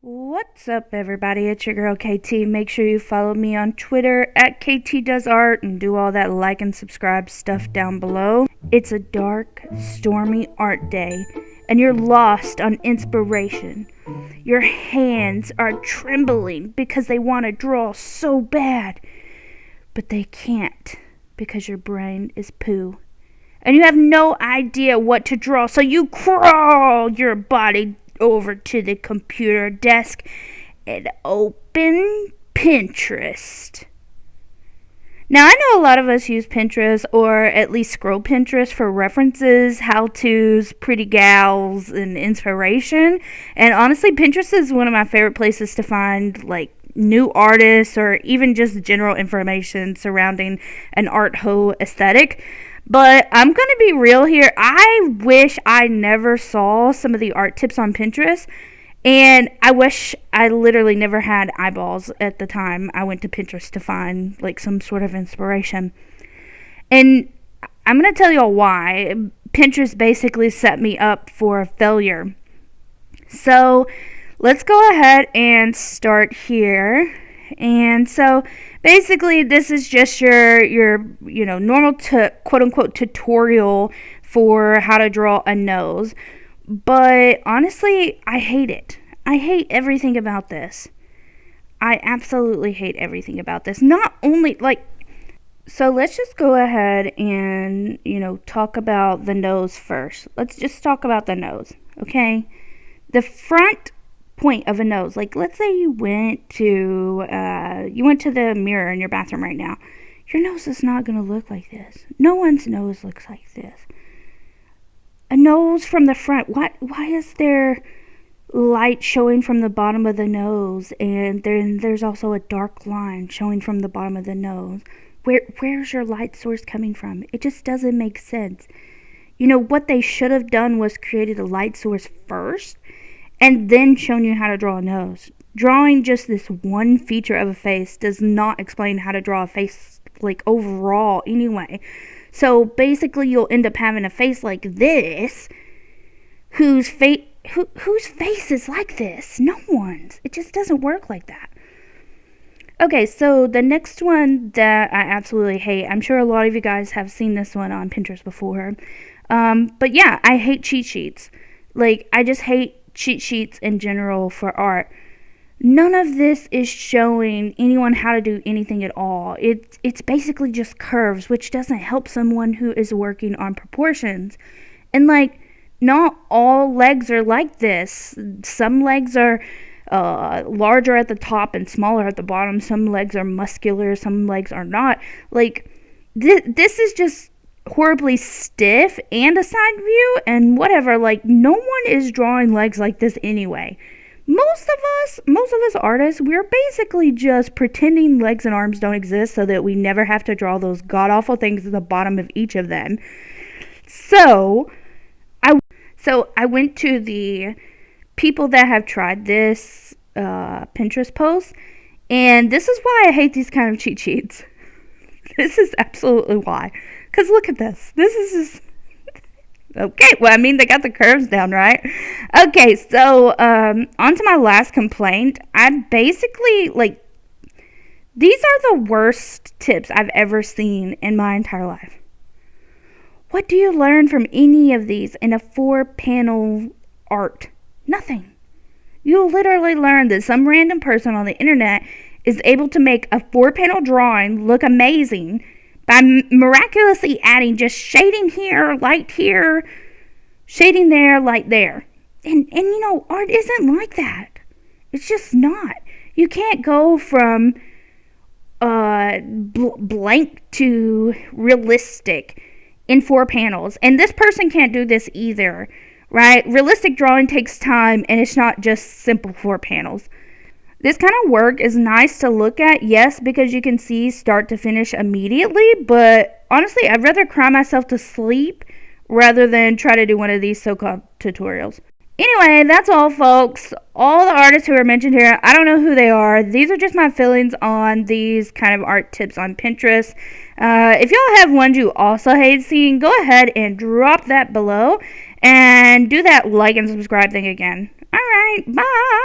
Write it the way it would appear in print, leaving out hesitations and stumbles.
What's up, everybody? It's your girl KT. Make sure you follow me on Twitter at KTDoesArt and do all that like and subscribe stuff down below. It's a dark, stormy art day, and you're lost on inspiration. Your hands are trembling because they want to draw so bad, but they can't because your brain is poo. And you have no idea what to draw, so you crawl your body over to the computer desk and open Pinterest. Now, I know a lot of us use Pinterest, or at least scroll Pinterest for references, how-tos, pretty gals, and inspiration. And honestly, Pinterest is one of my favorite places to find, new artists or even just general information surrounding an art hoe aesthetic. But I'm going to be real here. I wish I never saw some of the art tips on Pinterest. And I wish I literally never had eyeballs at the time I went to Pinterest to find some sort of inspiration. And I'm going to tell y'all why. Pinterest basically set me up for failure. So let's go ahead and start here. And so basically this is just your normal quote unquote tutorial for how to draw a nose. But honestly, I hate it. I hate everything about this. I absolutely hate everything about this. Not only so let's just go ahead and talk about the nose first. Let's just talk about the nose, okay? The front point of a nose, let's say you went to the mirror in your bathroom right now. Your nose is not going to look like this. No one's nose looks like this. A nose from the front. Why is there light showing from the bottom of the nose, and then there's also a dark line showing from the bottom of the nose? Where's your light source coming from? It just doesn't make sense. What they should have done was created a light source first and then shown you how to draw a nose. Drawing just this one feature of a face does not explain how to draw a face, overall anyway. So basically you'll end up having a face like this, whose face is like this? No one's. It just doesn't work like that. Okay, so the next one that I absolutely hate, I'm sure a lot of you guys have seen this one on Pinterest before. But yeah, I hate cheat sheets. I just hate cheat sheets in general for art. None of this is showing anyone how to do anything at all. It's basically just curves, which doesn't help someone who is working on proportions. And not all legs are like this. Some legs are larger at the top and smaller at the bottom. Some legs are muscular, some legs are not. This is just horribly stiff and a side view and whatever. No one is drawing legs like this anyway. Most of us artists, we're basically just pretending legs and arms don't exist so that we never have to draw those god-awful things at the bottom of each of them. So I went to the people that have tried this Pinterest post, and this is why I hate these kind of cheat sheets. This is absolutely why. Because look at this. This is just... Okay, well, they got the curves down, right? Okay, so on to my last complaint. I basically, these are the worst tips I've ever seen in my entire life. What do you learn from any of these in a 4-panel art? Nothing. You literally learn that some random person on the internet is able to make a 4-panel drawing look amazing by miraculously adding just shading here, light here, shading there, light there. And art isn't like that. It's just not. You can't go from blank to realistic in 4 panels. And this person can't do this either, right? Realistic drawing takes time, and it's not just simple 4 panels. This kind of work is nice to look at, yes, because you can see start to finish immediately, but honestly, I'd rather cry myself to sleep rather than try to do one of these so-called tutorials. Anyway, that's all, folks. All the artists who are mentioned here, I don't know who they are. These are just my feelings on these kind of art tips on Pinterest. If y'all have ones you also hate seeing, go ahead and drop that below and do that like and subscribe thing again. All right, bye.